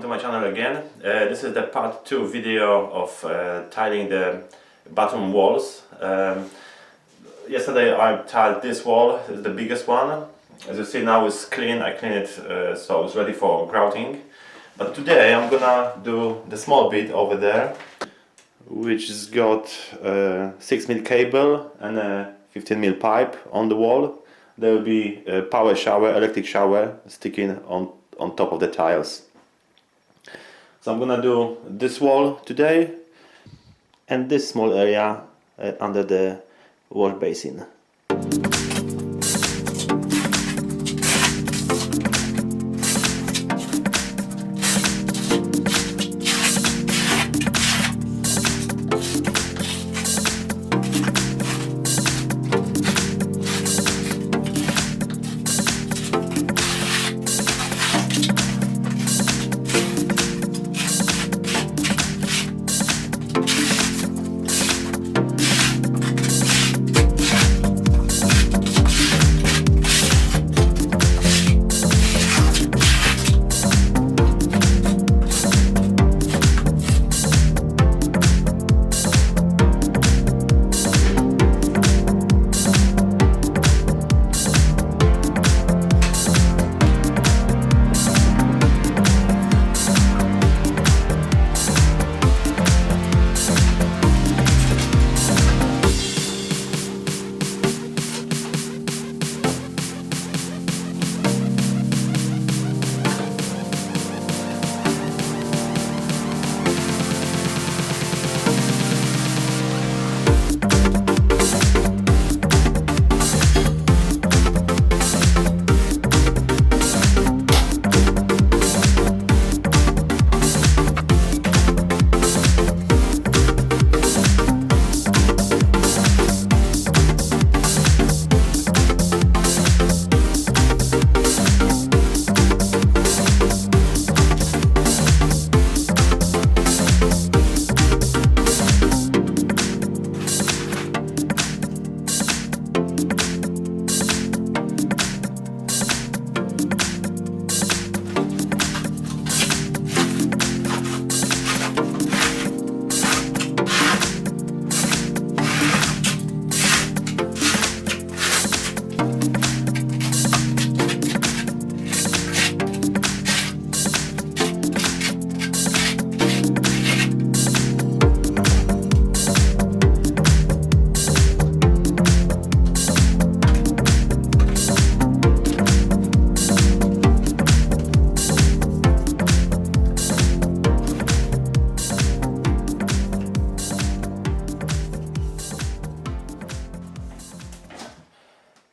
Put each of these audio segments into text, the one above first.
to my channel again. This is the part 2 video of tiling the bathroom walls. Yesterday I tiled this wall, it's the biggest one. As you see now it's clean, I cleaned it so it's ready for grouting. But today I'm gonna do the small bit over there, which has got a 6mm cable and a 15mm pipe on the wall. There will be a power shower, electric shower sticking on top of the tiles. So I'm gonna do this wall today and this small area under the wash basin.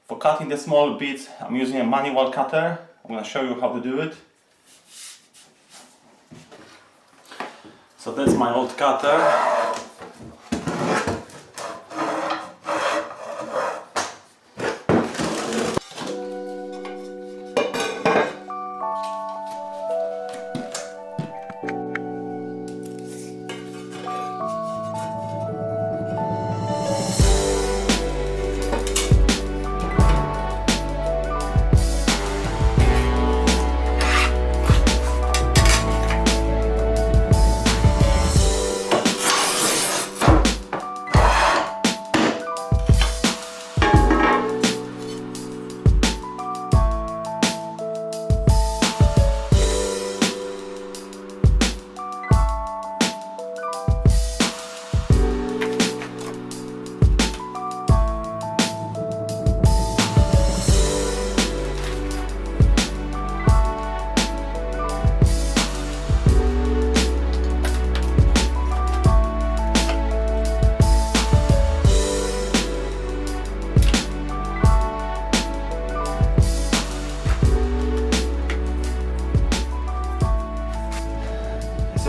For cutting the small bits, I'm using a manual cutter. I'm going to show you how to do it. So that's my old cutter.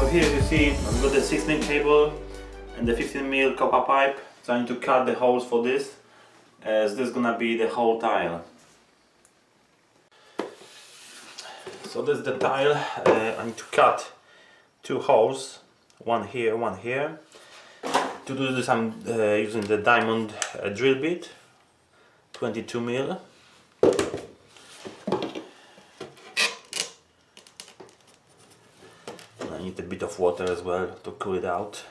So here you see I've got the 6mm cable and the 15mm copper pipe. So I need to cut the holes for this, as this is gonna be the whole tile. So this is the tile. I need to cut 2 holes, one here, one here. To do this I'm using the diamond drill bit, 22mm. bit of water as well to cool it out.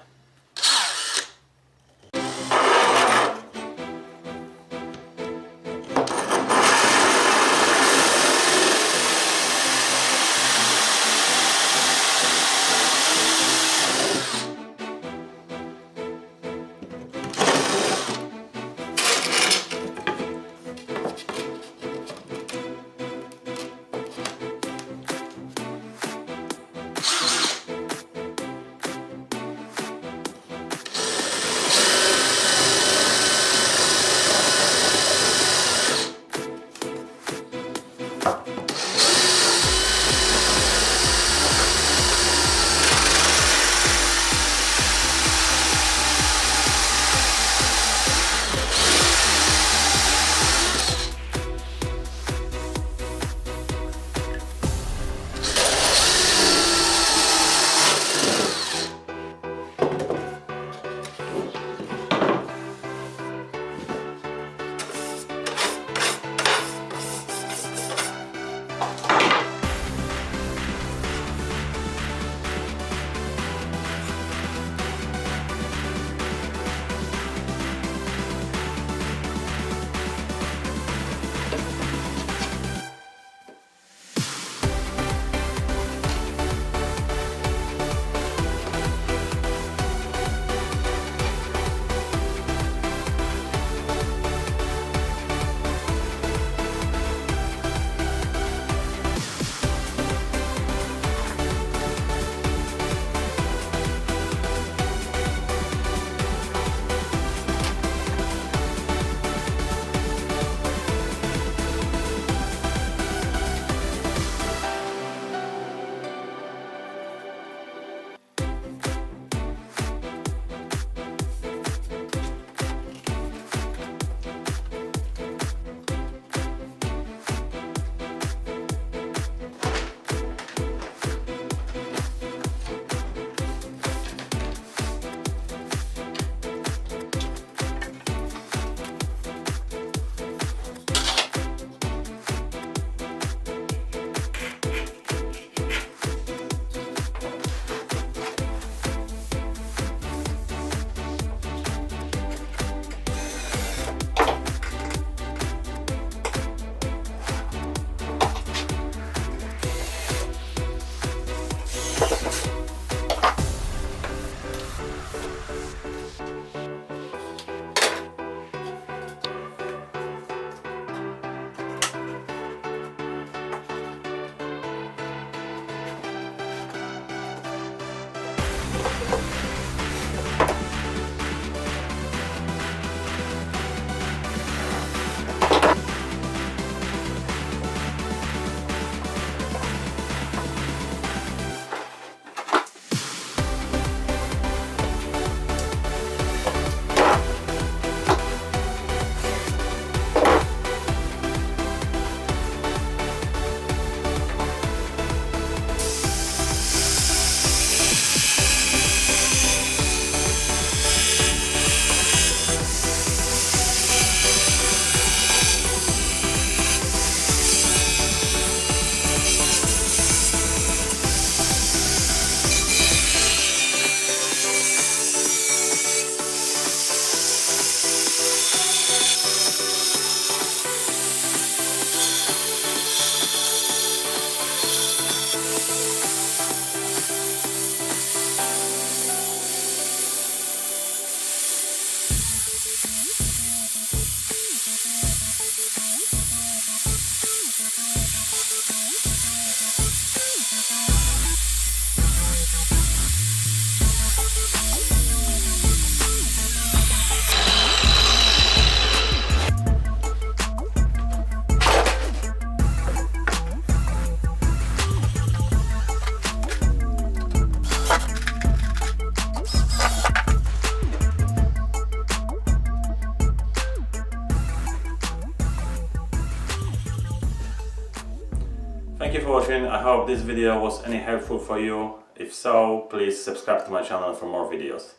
Thank you for watching. I hope this video was any helpful for you. If so, please subscribe to my channel for more videos.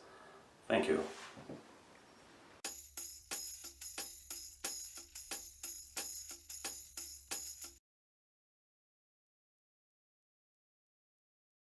Thank you.